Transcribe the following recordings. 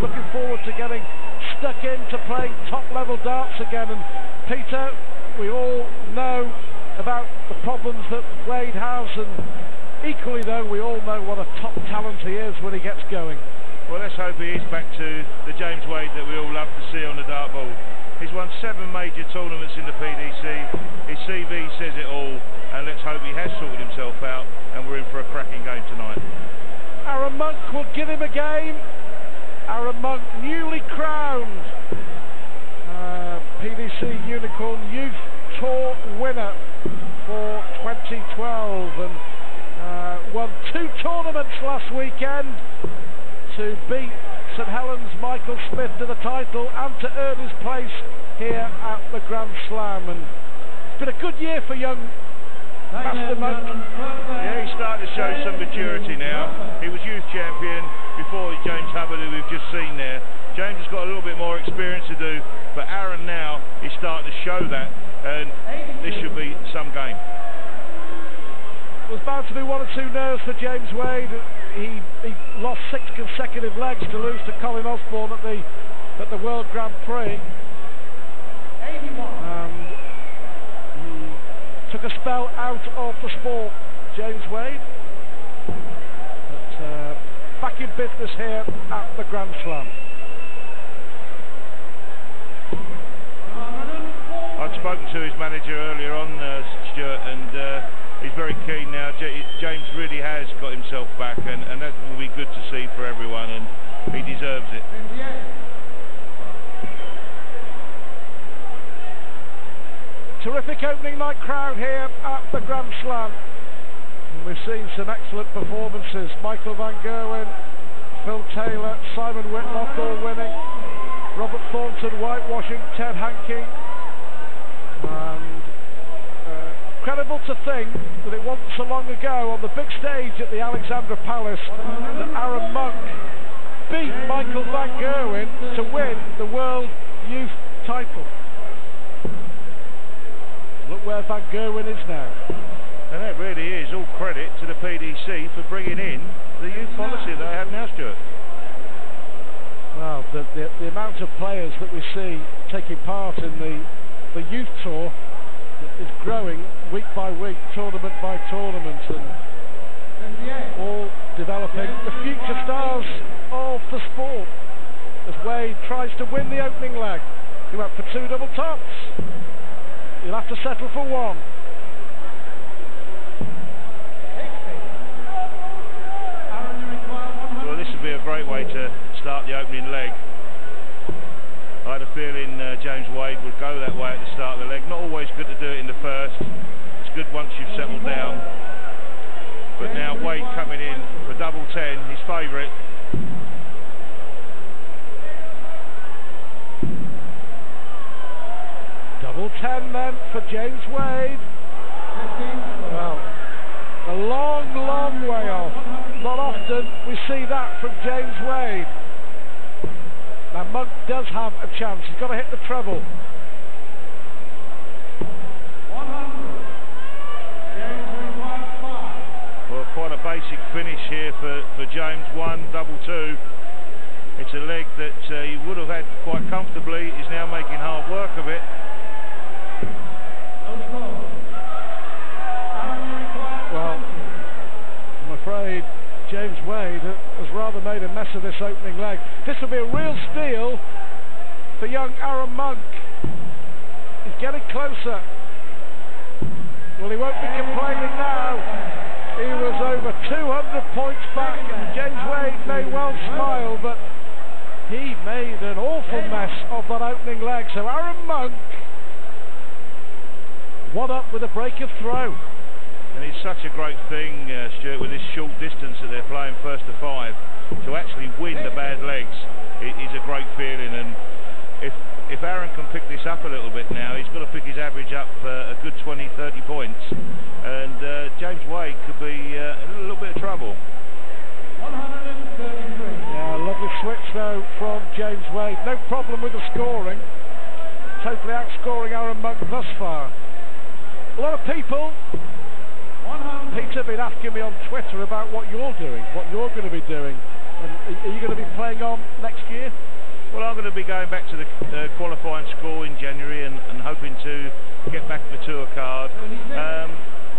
looking forward to getting stuck into playing top-level darts again. And Peter, we all know about the problems that Wade has, and equally though, we all know what a top talent he is when he gets going. Well, let's hope he is back to the James Wade that we all love to see on the dartboard. He's won 7 major tournaments in the PDC. His CV says it all, and let's hope he has sorted himself out and we're in for a cracking game tonight. Arron Monk will give him a game. Arron Monk, newly crowned PDC Unicorn Youth Tour winner for 2012, and won 2 tournaments last weekend to beat St Helens Michael Smith to the title and to earn his place here at the Grand Slam. And it's been a good year for young Master Monk. Yeah, he's starting to show some maturity now. He was youth champion before James Hubbard, who we've just seen there. James has got a little bit more experience to do, but Arron now is starting to show that, and this should be some game. It was bound to be 1 or 2 nerves for James Wade. He lost 6 consecutive legs to lose to Colin Osborne at the World Grand Prix. And he took a spell out of the sport, James Wade. But back in business here at the Grand Slam. I'd spoken to his manager earlier on, Stuart, and he's very keen now. James really has got himself back, and that will be good to see for everyone, and he deserves it. Terrific opening night crowd here at the Grand Slam. And we've seen some excellent performances. Michael Van Gerwen, Phil Taylor, Simon Whitlock all winning. Robert Thornton whitewashing Ted Hankey. And incredible to think that it wasn't so long ago on the big stage at the Alexandra Palace that Arron Monk beat Michael Van Gerwen to win the World Youth title. Look where Van Gerwen is now. And that really is all credit to the PDC for bringing in the youth policy they have now, Stuart. Well, the amount of players that we see taking part in the youth tour is growing week by week, tournament by tournament, and all developing the future stars of the sport as Wade tries to win the opening leg. He went for 2 double tops. He'll have to settle for 1. Well, this would be a great way to start the opening leg. I had a feeling James Wade would go that way at the start of the leg. Not always good to do it in the first. It's good once you've settled down. But now Wade coming in for double 10, his favourite. Double 10 then for James Wade. Well, a long, long way off. Not often we see that from James Wade. Now Monk does have a chance. He's got to hit the treble. 100. Well, quite a basic finish here for James. 1, double 2. It's a leg that he would have had quite comfortably. He's now making hard work of it. Well, I'm afraid James Wade has rather made a mess of this opening leg. This will be a real steal for young Arron Monk. He's getting closer. Well, he won't be complaining now. He was over 200 points back, and James Wade may well smile, but he made an awful mess of that opening leg. So Arron Monk, 1 up with a break of throw. And it's such a great thing, Stuart, with this short distance that they're playing first to 5, to actually win the bad legs. It is a great feeling, and if Arron can pick this up a little bit now, he's got to pick his average up a good 20-30 points, and James Wade could be in a little bit of trouble. 133. Yeah, lovely switch though from James Wade. No problem with the scoring. Totally outscoring Arron Monk thus far. A lot of people, Peter, been asking me on Twitter about what you're doing, what you're going to be doing. And are you going to be playing on next year? to be going back to the qualifying score in January and hoping to get back the tour card.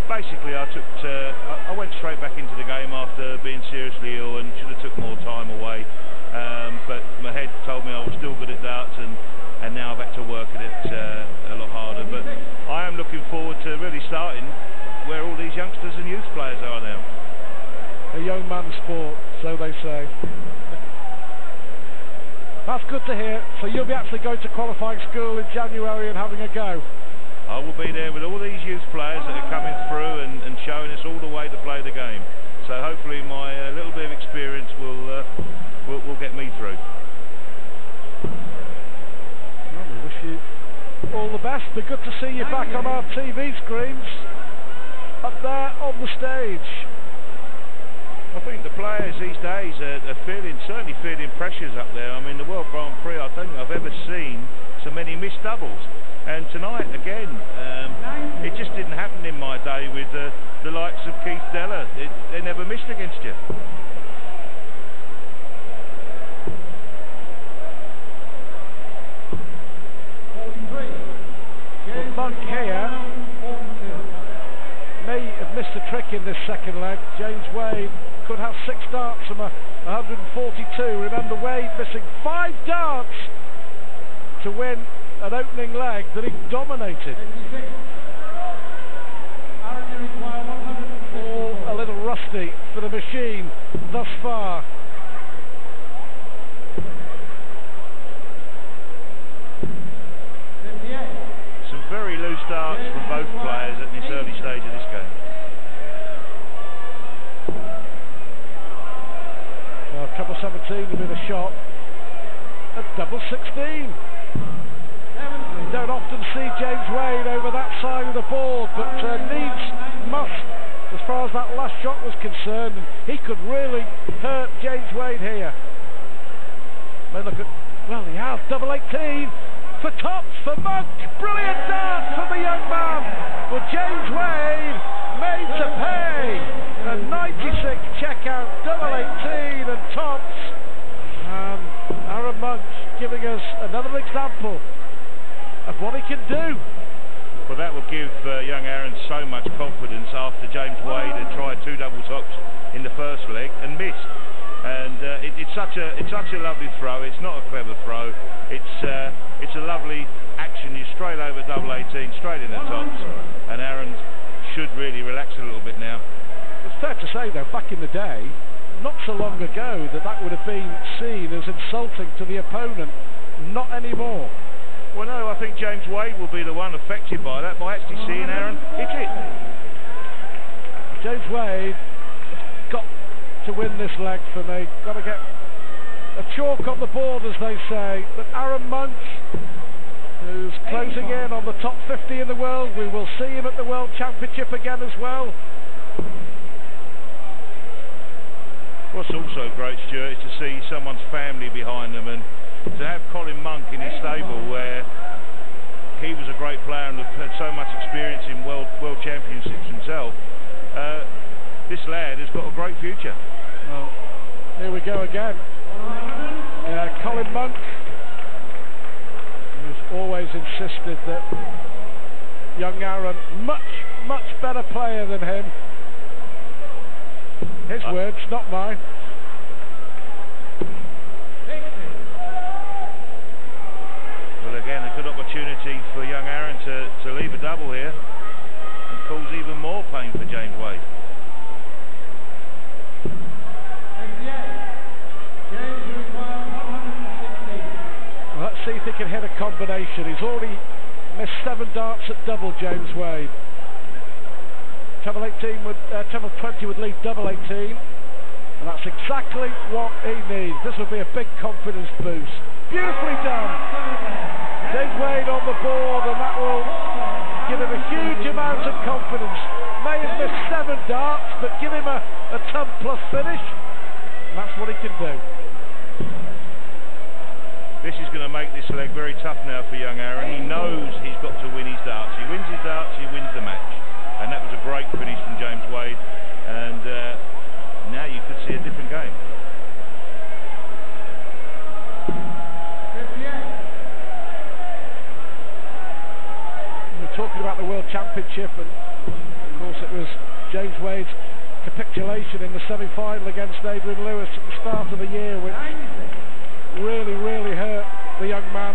Basically, I went straight back into the game after being seriously ill and should have took more time away. But my head told me I was still good at darts, and now I've had to work at it a lot harder. But I am looking forward to really starting where all these youngsters and youth players are now. A young man's sport, so they say. That's good to hear. So you'll be actually going to qualifying school in January and having a go? I will be there with all these youth players that are coming through and showing us all the way to play the game. So hopefully my little bit of experience will get me through. Well, we wish you all the best. Be good to see you back on our TV screens, up there on the stage. I think the players these days are certainly feeling pressures up there. I mean, the World Grand Prix, I don't think I've ever seen so many missed doubles. And tonight, again, it just didn't happen in my day with the likes of Keith Deller. They never missed against you. Well, Monk here may have missed a trick in this second leg. James Wade could have 6 darts from 142. Remember, Wade missing 5 darts to win an opening leg that he dominated. All a little rusty for the machine thus far. Some very loose darts from both players at this early stage of this game. Well, treble 17 would be the shot at double 16. You don't often see James Wade over that side of the board, but needs must as far as that last shot was concerned, and he could really hurt James Wade here. May look at, well, he has double 18 for tops for Monk. Brilliant dart from the young man. Well, James Wade made to pay. A 96 checkout, double 18 and tops. And Arron Monk giving us another example of what he can do. Well, that will give young Arron so much confidence after James Wade had tried 2 double tops in the first leg and missed. And it's such a lovely throw. It's not a clever throw. It's a lovely action. You straight over double 18, straight in the tops, and Arron should really relax a little bit now. It's fair to say, though, back in the day, not so long ago, that would have been seen as insulting to the opponent. Not anymore. Well, no, I think James Wade will be the one affected by that, by actually seeing Arron hit it. James Wade got to win this leg for me. Got to get a chalk on the board, as they say. But Arron Monk, who's closing in on the top 50 in the world, we will see him at the World Championship again as well. What's also great, Stuart, is to see someone's family behind them, and to have Colin Monk in his stable, where he was a great player and had so much experience in world championships himself. This lad has got a great future. Well, here we go again. Colin Monk, who's always insisted that young Arron, much better player than him. His words, not mine. Well, again, a good opportunity for young Arron to leave a double here and cause even more pain for James Wade. Well, let's see if he can hit a combination. He's already missed 7 darts at double, James Wade. Treble 20 would leave double 18, and that's exactly what he needs. This would be a big confidence boost. Beautifully done. James Wade on the board, and that will give him a huge amount of confidence. May have missed 7 darts, but give him a ton plus finish, and that's what he can do. This is going to make this leg very tough now for young Arron. He knows he's got to win his darts. He wins his darts, he wins the match. And that was a great finish from James Wade, and now you could see a different game. talking about the World Championship, and of course it was James Wade's capitulation in the semi-final against Adrian Lewis at the start of the year, which really, really hurt the young man.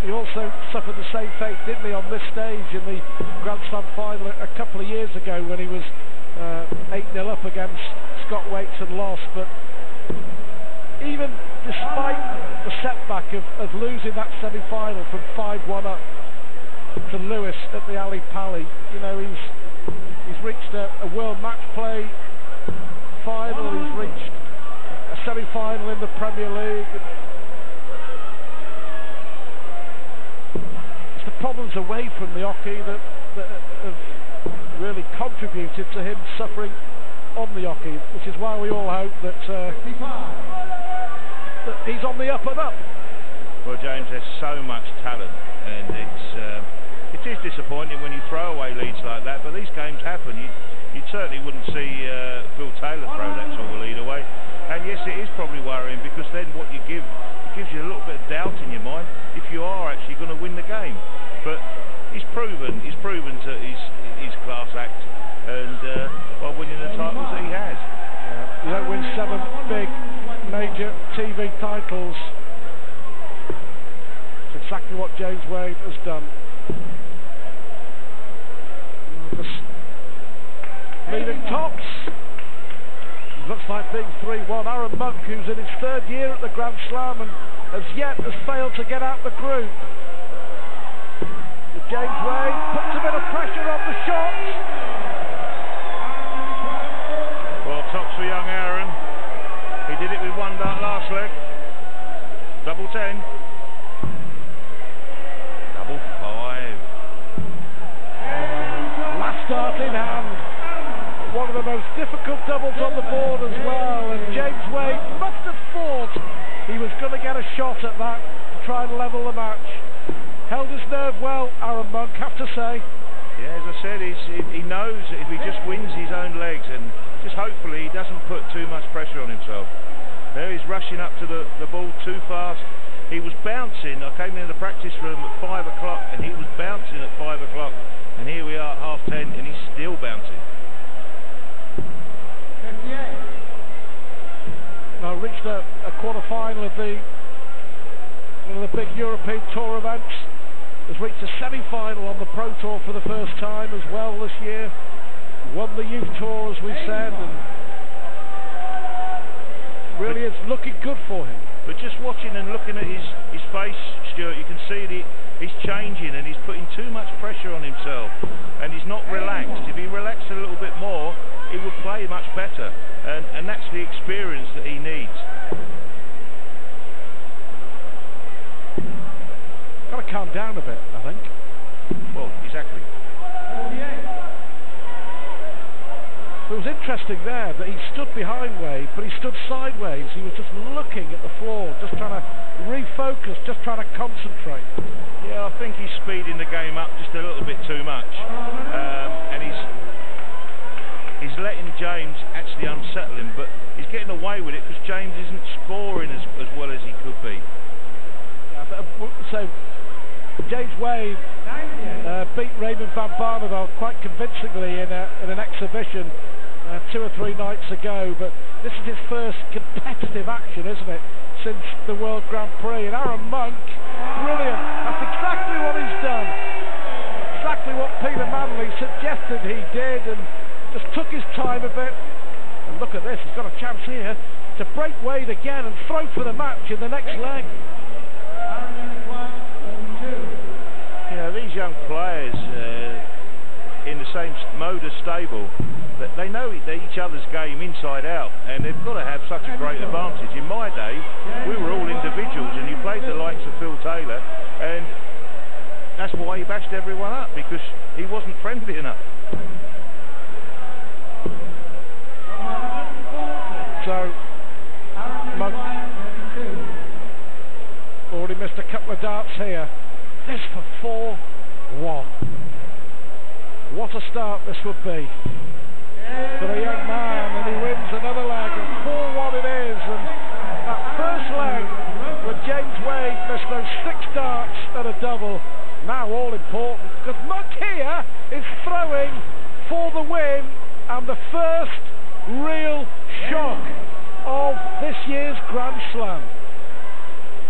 He also suffered the same fate, didn't he, on this stage in the Grand Slam final a couple of years ago when he was 8-0 up against Scott Waits and lost. But even despite the setback of losing that semi-final from 5-1 up to Lewis at the Ali Pali, you know, he's reached a World Match Play final, he's reached a semi-final in the Premier League. It's the problems away from the hockey that have really contributed to him suffering on the hockey, which is why we all hope that he's on the up and up. Well, James, there's so much talent, and it is disappointing when you throw away leads like that, but these games happen. You certainly wouldn't see Phil Taylor throw that sort of lead away. And yes, it is probably worrying, because then what you give, it gives you a little bit of doubt in your mind if you are actually going to win the game. But he's proven to his class act, and by winning the titles that he has. You don't win 7 big major TV titles. It's exactly what James Wade has done. Leading tops. Looks like being 3-1. Arron Monk, who's in his 3rd year at the Grand Slam and has failed to get out the group. But James Wade puts a bit of pressure on the shots. Well, tops for young Arron. He did it with 1 dart last leg. Double 10. Double 5. Last dart in hand. One of the most difficult doubles on the board as well, and James Wade must have thought he was going to get a shot at that to try and level the match. Held his nerve well, Arron Monk, have to say. Yeah, as I said, he knows that if he just wins his own legs, and just hopefully he doesn't put too much pressure on himself. There he's rushing up to the ball too fast. He was bouncing. I came into the practice room at 5 o'clock and he was bouncing at 5 o'clock, and here we are at 10:30 and he's still bouncing. Now reached a quarter-final of one of the big European Tour events. Has reached a semi-final on the Pro Tour for the first time as well this year. Won the Youth Tour, as we said, and really is looking good for him. But just watching and looking at his face, Stuart, you can see that he's changing and he's putting too much pressure on himself, and he's not relaxed. If he relaxed a little bit more, he would play much better, and that's the experience that he needs. Got to calm down a bit, I think. Well, exactly. It was interesting there that he stood behind Wade, but he stood sideways. He was just looking at the floor, just trying to refocus, just trying to concentrate. Yeah, I think he's speeding the game up just a little bit too much, and he's letting James actually unsettle him, but he's getting away with it because James isn't scoring as well as he could be. Yeah, so James Wade beat Raymond van Barneveld quite convincingly in an exhibition 2 or 3 nights ago, but this is his first competitive action, isn't it, since the World Grand Prix. And Arron Monk, brilliant. That's exactly what he's done. Exactly what Peter Manley suggested he did, and just took his time a bit. And look at this, he's got a chance here to break Wade again and throw for the match in the next leg. You know, these young players in the same motor stable, that they know each other's game inside out, and they've got to have such a great advantage. In my day, we were all individuals, and you played the likes of Phil Taylor, and that's why he bashed everyone up, because he wasn't friendly enough. So, Monk already missed a couple of darts here. This for 4-1. What a start this would be for the young man, and he wins another leg, and 4-1 it is. And that first leg, when James Wade missed those 6 darts at a double, now all important, because Monk here is throwing for the win, and the first real shock of this year's Grand Slam.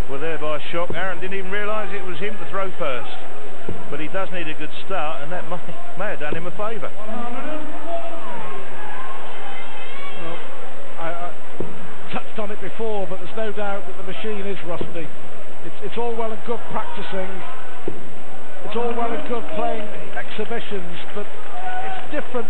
Well, there by shock. Arron didn't even realise it was him to throw first, but he does need a good start, and that may have done him a favour. Well, I touched on it before, but there's no doubt that the machine is rusty. It's all well and good practicing, it's all well and good playing exhibitions, but it's different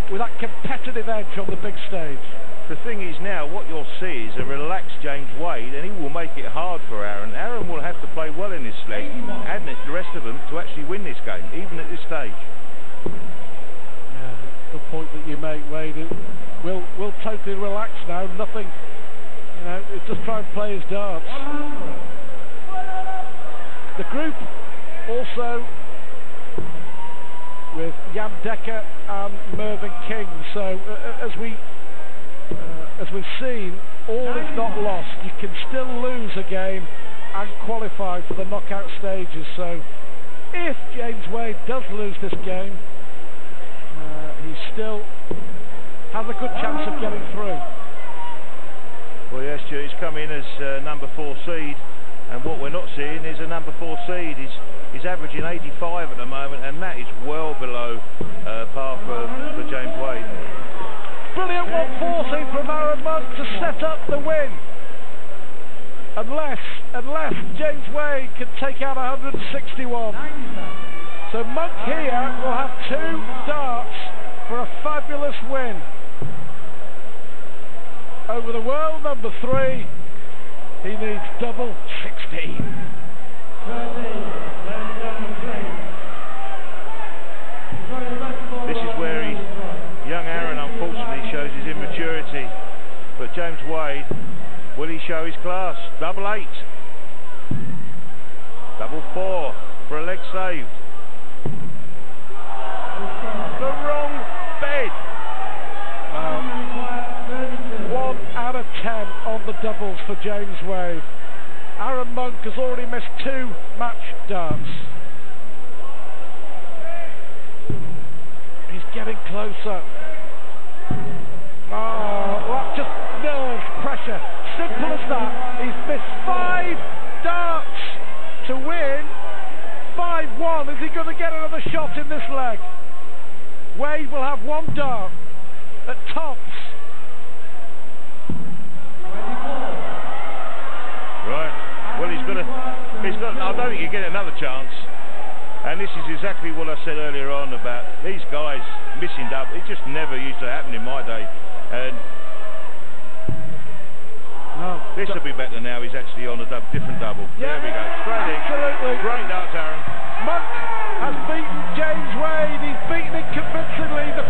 with that competitive edge on the big stage. The thing is now, what you'll see is a relaxed James Wade, and he will make it hard for Arron. Arron will have to play well in this leg, and the rest of them, to actually win this game, even at this stage. Yeah, good point that you make, Wade. We'll totally relax now. Nothing, you know, just try and play his darts. The group also with Jan Dekker and Mervyn King. So as we've seen, all is not lost. You can still lose a game and qualify for the knockout stages. So if James Wade does lose this game, he still has a good chance of getting through. Well, yes, he's come in as number 4 seed, and what we're not seeing is a number 4 seed. He's averaging 85 at the moment, and that is well below par for James Wade. Brilliant 140 from Arron Monk to set up the win. Unless James Wade can take out 161. So Monk here will have 2 darts for a fabulous win. Over the world number 3, he needs double 16. This is where young Arron unfortunately shows his immaturity, but James Wade, will he show his class? Double 8, double 4 for a leg saved. The wrong bed. 1 out of 10 on the doubles for James Wade. Arron Monk has already missed 2 match darts. He's getting closer. Oh, well, just nerves, pressure. Simple as that. He's missed 5 darts to win. 5-1. Is he going to get another shot in this leg? Wade will have 1 dart at tops. Right. Well, I don't think he'll get another chance. And this is exactly what I said earlier on about these guys missing double. It just never used to happen in my day. And this will be better now. He's actually on a different double. Yeah, there we go. Straight in. Absolutely. Great darts, Arron. Monk has beaten James Wade. He's beaten him convincingly. The